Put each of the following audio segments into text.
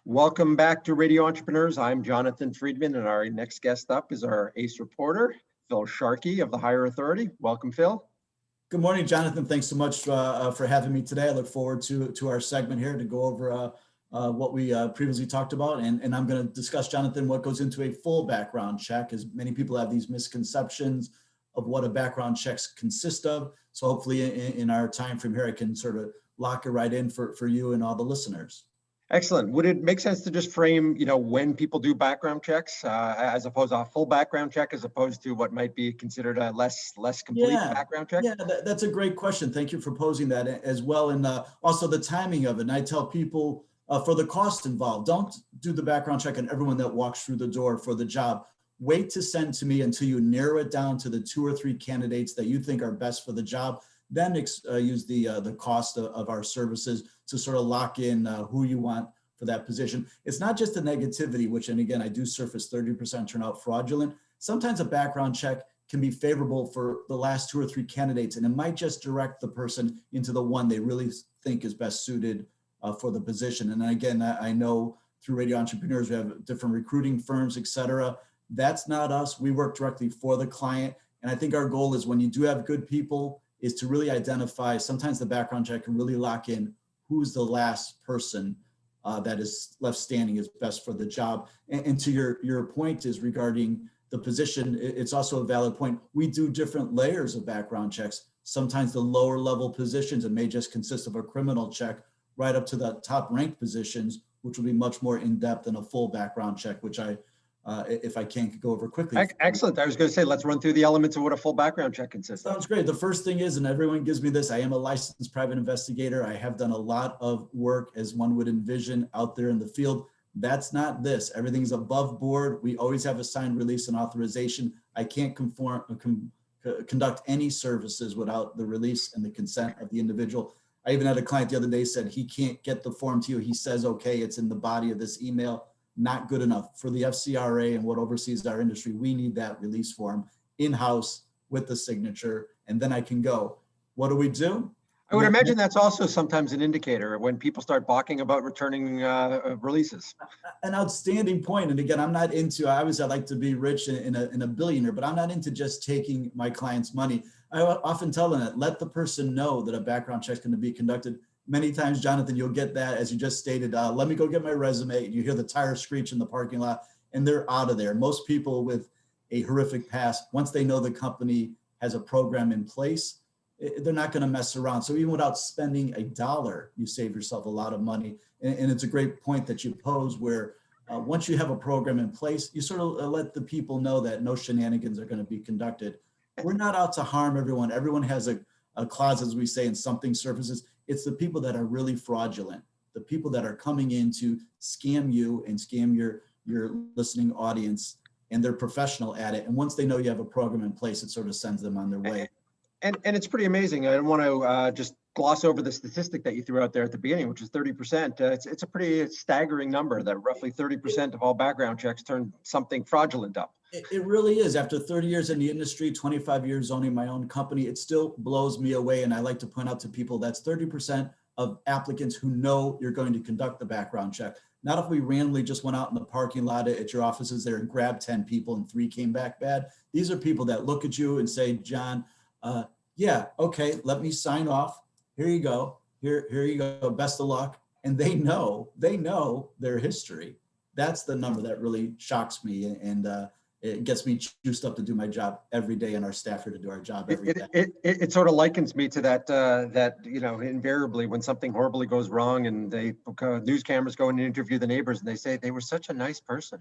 Welcome back to Radio Entrepreneurs. I'm Jonathan Freedman, and our next guest up is our ace reporter, Phil Sharkey of the Higher Authority. Welcome, Phil. Good morning, Jonathan. Thanks so much for having me today. I look forward to our segment here to go over what we previously talked about. And I'm going to discuss, Jonathan, what goes into a full background check, as many people have these misconceptions of what a background check consists of. So hopefully in our time frame here, I can sort of lock it right in for you and all the listeners. Excellent. Would it make sense to just frame, when people do background checks, as opposed to a full background check, as opposed to what might be considered a less complete background check? Yeah, that's a great question. Thank you for posing that as well. And also the timing of it. And I tell people for the cost involved, don't do the background check on everyone that walks through the door for the job. Wait to send to me until you narrow it down to the 2 or 3 candidates that you think are best for the job. Then use the cost of our services to sort of lock in who you want for that position. It's not just the negativity, which, and again, I do surface 30% turnout fraudulent. Sometimes a background check can be favorable for the last 2 or 3 candidates, and it might just direct the person into the one they really think is best suited for the position. And again, I know through Radio Entrepreneurs, we have different recruiting firms, et cetera. That's not us. We work directly for the client. And I think our goal is, when you do have good people, is to really identify, sometimes the background check can really lock in who's the last person that is left standing is best for the job. And to your point is regarding the position, it's also a valid point. We do different layers of background checks. Sometimes the lower level positions, it may just consist of a criminal check, right up to the top ranked positions, which will be much more in-depth than a full background check, which if I can, could go over quickly. Excellent. I was going to say, let's run through the elements of what a full background check consists of. Sounds great. The first thing is, and everyone gives me this, I am a licensed private investigator. I have done a lot of work, as one would envision, out there in the field. That's not this. Everything's above board. We always have a signed release and authorization. I can't conduct any services without the release and the consent of the individual. I even had a client the other day said he can't get the form to you. He says, okay, it's in the body of this email. Not good enough. For the FCRA and what oversees our industry, we need that release form in-house with the signature, and then I can go. What do? I would imagine that's also sometimes an indicator when people start balking about returning releases. An outstanding point. And again, I'm not into, I like to be rich and a billionaire, but I'm not into just taking my clients' money. I often tell them that, let the person know that a background check is going to be conducted. Many times, Jonathan, you'll get that, as you just stated, let me go get my resume. And you hear the tire screech in the parking lot and they're out of there. Most people with a horrific past, once they know the company has a program in place, they're not going to mess around. So even without spending $1, you save yourself a lot of money. And it's a great point that you pose, where once you have a program in place, you sort of let the people know that no shenanigans are going to be conducted. We're not out to harm everyone. Everyone has a clause, as we say, and something surfaces. It's the people that are really fraudulent, the people that are coming in to scam you and scam your listening audience, and they're professional at it. And once they know you have a program in place, it sort of sends them on their way. And it's pretty amazing. I don't want to just gloss over the statistic that you threw out there at the beginning, which is 30%. It's a pretty staggering number, that roughly 30% of all background checks turn something fraudulent up. It really is. After 30 years in the industry, 25 years owning my own company, it still blows me away. And I like to point out to people, that's 30% of applicants who know you're going to conduct the background check. Not if we randomly just went out in the parking lot at your offices there and grabbed 10 people and 3 came back bad. These are people that look at you and say, John, yeah, okay, let me sign off. Here you go. Here you go. Best of luck. And they know their history. That's the number that really shocks me, and it gets me juiced up to do my job every day, and our staff here to do our job every day. It sort of likens me to that invariably when something horribly goes wrong and news cameras go in and interview the neighbors and they say they were such a nice person.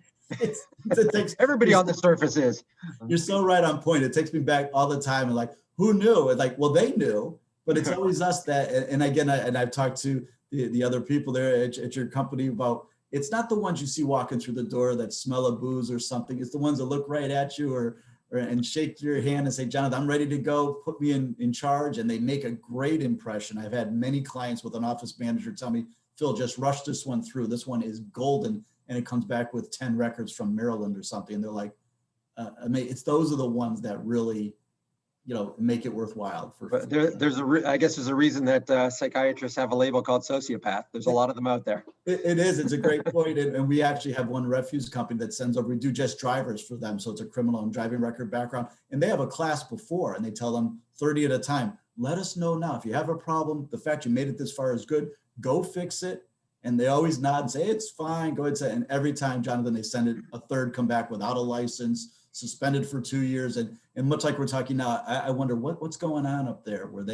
Everybody on the surface is. You're so right on point. It takes me back all the time, and like, who knew? And like, well, they knew, but it's always us that. And again, I've talked to the other people there at your company about, it's not the ones you see walking through the door that smell of booze or something. It's the ones that look right at you and shake your hand and say, Jonathan, I'm ready to go. Put me in charge. And they make a great impression. I've had many clients with an office manager tell me, Phil, just rush this one through. This one is golden. And it comes back with 10 records from Maryland or something. And they're like, it's those are the ones that really make it worthwhile. But I guess there's a reason that psychiatrists have a label called sociopath. There's a lot of them out there. It is. It's a great point. And we actually have one refuse company that sends over, we do just drivers for them. So it's a criminal and driving record background. And they have a class before, and they tell them 30 at a time, let us know now. If you have a problem, the fact you made it this far is good. Go fix it. And they always nod and say, it's fine. Go ahead and say it. And every time, Jonathan, they send it, a third come back without a license, suspended for 2 years. And much like we're talking now, I wonder what's going on up there. Do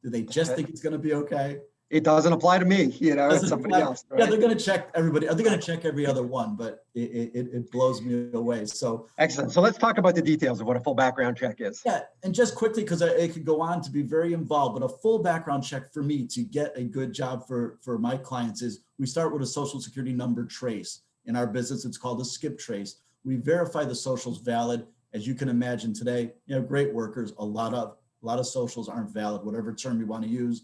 they just think it's going to be okay? It doesn't apply to me, it's somebody else. Right? Yeah, they're going to check everybody. They're going to check every other one, but it blows me away. So excellent. So let's talk about the details of what a full background check is. Yeah, and just quickly, because it could go on to be very involved, but a full background check for me to get a good job for my clients is we start with a social security number trace. In our business, it's called a skip trace. We verify the social's valid. As you can imagine today, great workers, a lot of socials aren't valid, whatever term you want to use.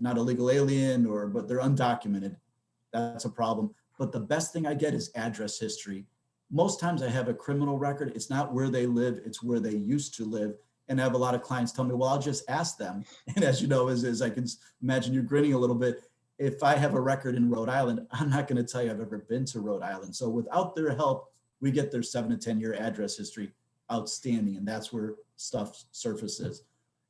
Not a legal alien, but they're undocumented. That's a problem. But the best thing I get is address history. Most times I have a criminal record. It's not where they live, it's where they used to live. And I have a lot of clients tell me, well, I'll just ask them. And as you know, as I can imagine you grinning a little bit, if I have a record in Rhode Island, I'm not going to tell you I've ever been to Rhode Island. So without their help, we get their 7 to 10 year address history outstanding. And that's where stuff surfaces.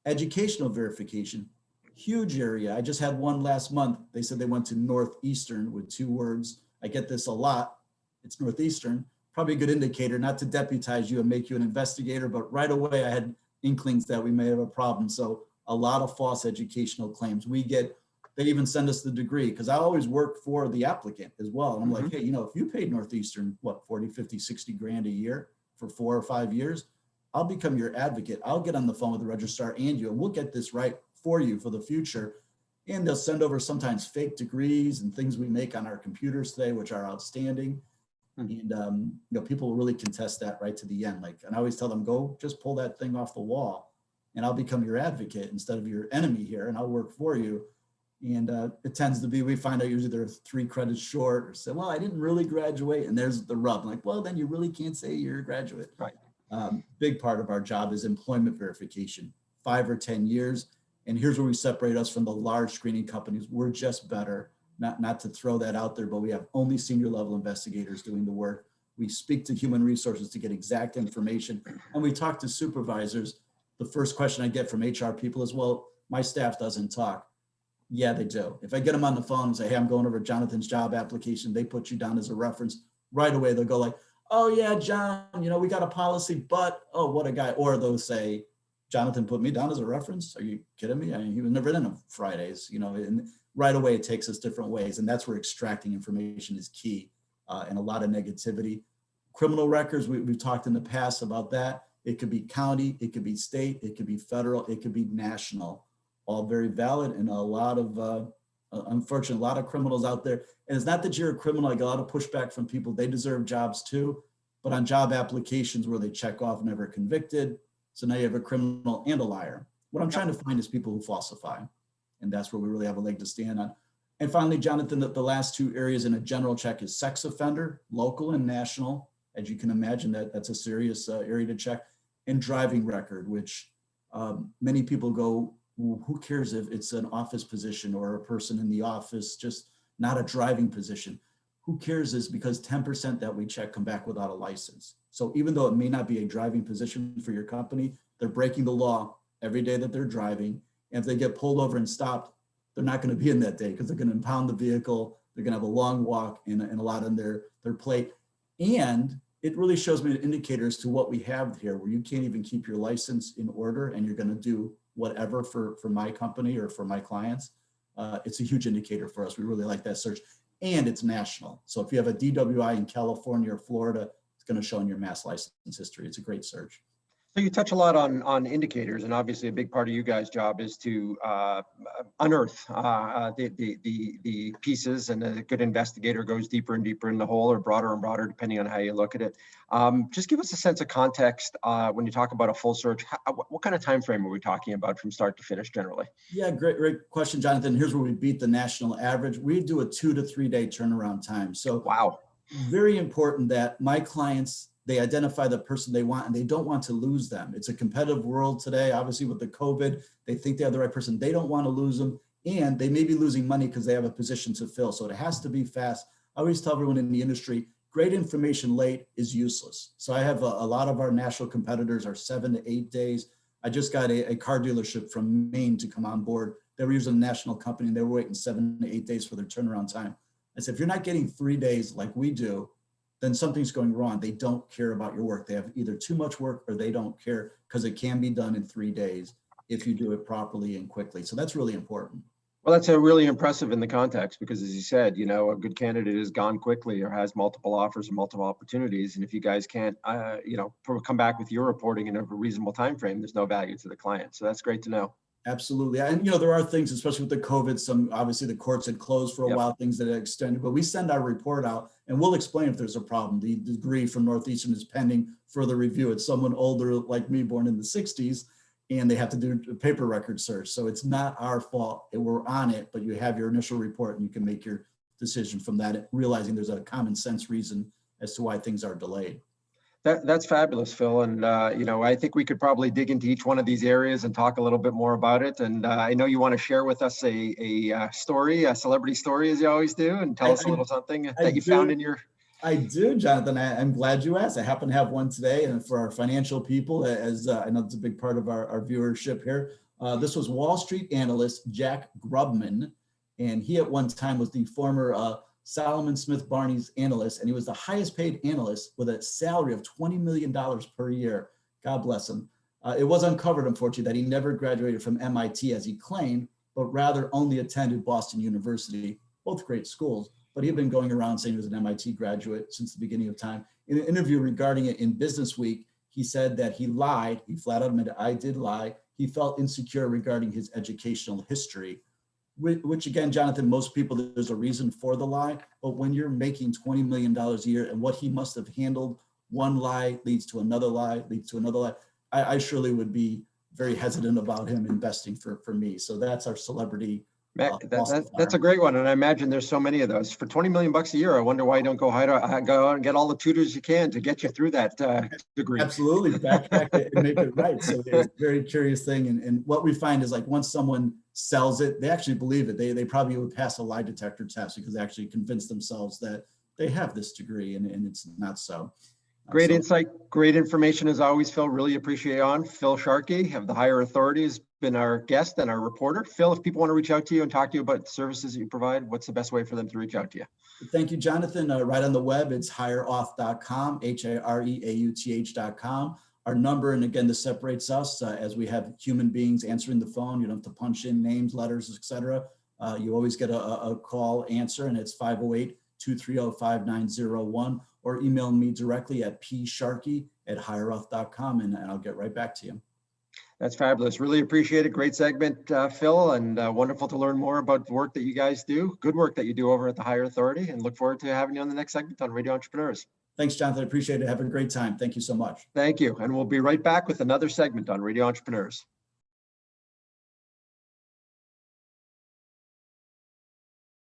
Educational verification. Huge area. I just had one last month. They said they went to Northeastern with 2 words. I get this a lot. It's Northeastern. Probably a good indicator, not to deputize you and make you an investigator, but right away I had inklings that we may have a problem. So a lot of false educational claims. They even send us the degree, because I always work for the applicant as well. And I'm like, hey, if you paid Northeastern, 40, 50, 60 grand a year for 4 or 5 years, I'll become your advocate. I'll get on the phone with the registrar and you, and we'll get this right for you for the future. And they'll send over sometimes fake degrees and things we make on our computers today, which are outstanding. And people will really contest that right to the end. And I always tell them, go just pull that thing off the wall and I'll become your advocate instead of your enemy here, and I'll work for you. And it tends to be, we find out usually they're 3 credits short, or say, well, I didn't really graduate. And there's the rub. Well, then you really can't say you're a graduate. Right. Big part of our job is employment verification, 5 or 10 years. And here's where we separate us from the large screening companies. We're just better, not to throw that out there, but we have only senior level investigators doing the work. We speak to human resources to get exact information. And we talk to supervisors. The first question I get from HR people is, well, my staff doesn't talk. Yeah, they do. If I get them on the phone and say, hey, I'm going over Jonathan's job application, they put you down as a reference. Right away, they'll go oh yeah, John, we got a policy, but, oh, what a guy. Or they'll say, Jonathan put me down as a reference. Are you kidding me? I mean, he was never in on Fridays, and right away it takes us different ways. And that's where extracting information is key, and a lot of negativity. Criminal records, we've talked in the past about that. It could be county, it could be state, it could be federal, it could be national, all very valid. And a lot of, unfortunately, a lot of criminals out there. And it's not that you're a criminal. I get a lot of pushback from people. They deserve jobs too, but on job applications where they check off never convicted, so now you have a criminal and a liar. What I'm trying to find is people who falsify. And that's where we really have a leg to stand on. And finally, Jonathan, the last 2 areas in a general check is sex offender, local and national. As you can imagine, that's a serious area to check. And driving record, which many people go, who cares if it's an office position or a person in the office, just not a driving position. Who cares is because 10% that we check come back without a license. So even though it may not be a driving position for your company, they're breaking the law every day that they're driving. And if they get pulled over and stopped, they're not going to be in that day because they're going to impound the vehicle. They're going to have a long walk and a lot on their plate. And it really shows me indicators to what we have here, where you can't even keep your license in order and you're going to do whatever for my company or for my clients. It's a huge indicator for us. We really like that search. And it's national. So if you have a DWI in California or Florida, it's going to show in your mass license history. It's a great search. So you touch a lot on indicators, and obviously a big part of you guys' job is to unearth the pieces, and a good investigator goes deeper and deeper in the hole, or broader and broader, depending on how you look at it. Just give us a sense of context when you talk about a full search. What kind of time frame are we talking about from start to finish generally? Yeah, great question, Jonathan. Here's where we beat the national average. We do a 2 to 3 day turnaround time. So wow. Very important that my clients they identify the person they want and they don't want to lose them. It's a competitive world today. Obviously with the COVID, they think they have the right person. They don't want to lose them, and they may be losing money because they have a position to fill. So it has to be fast. I always tell everyone in the industry, great information late is useless. So I have a lot of our national competitors are 7 to 8 days. I just got a car dealership from Maine to come on board. They were using a national company and they were waiting 7 to 8 days for their turnaround time. I said, if you're not getting 3 days like we do, then something's going wrong. They don't care about your work. They have either too much work or they don't care, because it can be done in 3 days if you do it properly and quickly. So that's really important. Well, that's really impressive in the context, because as you said, a good candidate is gone quickly or has multiple offers and multiple opportunities. And if you guys can't, come back with your reporting in a reasonable time frame, there's no value to the client. So that's great to know. Absolutely. And, there are things, especially with the COVID, obviously the courts had closed for a while, things that had extended, but we send our report out and we'll explain if there's a problem. The degree from Northeastern is pending further review. It's someone older like me, born in the 60s, and they have to do a paper record search. So it's not our fault. We're on it, but you have your initial report and you can make your decision from that, realizing there's a common sense reason as to why things are delayed. That's fabulous, Phil. And, I think we could probably dig into each one of these areas and talk a little bit more about it. And I know you want to share with us a story, a celebrity story, as you always do, and tell us a little something that you found in your... I do, Jonathan. I'm glad you asked. I happen to have one today, and for our financial people, as I know it's a big part of our viewership here. This was Wall Street analyst Jack Grubman, and he at one time was the former Solomon Smith Barney's analyst, and he was the highest paid analyst with a salary of $20 million per year. God bless him. It was uncovered, unfortunately, that he never graduated from MIT as he claimed, but rather only attended Boston University, both great schools. But he had been going around saying he was an MIT graduate since the beginning of time. In an interview regarding it in Business Week, he said that he lied. He flat out admitted, I did lie. He felt insecure regarding his educational history, which again, Jonathan, most people, there's a reason for the lie. But when you're making $20 million a year and what he must have handled, one lie leads to another lie, leads to another lie. I surely would be very hesitant about him investing for me. So that's our celebrity. That's a great one. And I imagine there's so many of those. For 20 million bucks a year, I wonder why you don't go out and get all the tutors you can to get you through that degree. Absolutely. Backtrack it and make it right. So it's a very curious thing. And what we find is, like, once someone sells it, they actually believe it. They probably would pass a lie detector test because they actually convince themselves that they have this degree, and it's not so. Great insight, great information as always, Phil. Really appreciate you on. Phil Sharkey of the Higher Authority has been our guest and our reporter. Phil, if people want to reach out to you and talk to you about the services that you provide, what's the best way for them to reach out to you? Thank you, Jonathan. Right on the web, it's higherauth.com, HIREAUTH.com. Our number, and again, this separates us as we have human beings answering the phone. You don't have to punch in names, letters, etc. You always get a call answer, and it's 508-230-5901, or email me directly at psharkey@higherauth.com, and I'll get right back to you. That's fabulous. Really appreciate it. Great segment, Phil, and wonderful to learn more about the work that you guys do. Good work that you do over at the Higher Authority, and look forward to having you on the next segment on Radio Entrepreneurs. Thanks, Jonathan. I appreciate it. Have a great time. Thank you so much. Thank you. And we'll be right back with another segment on Radio Entrepreneurs.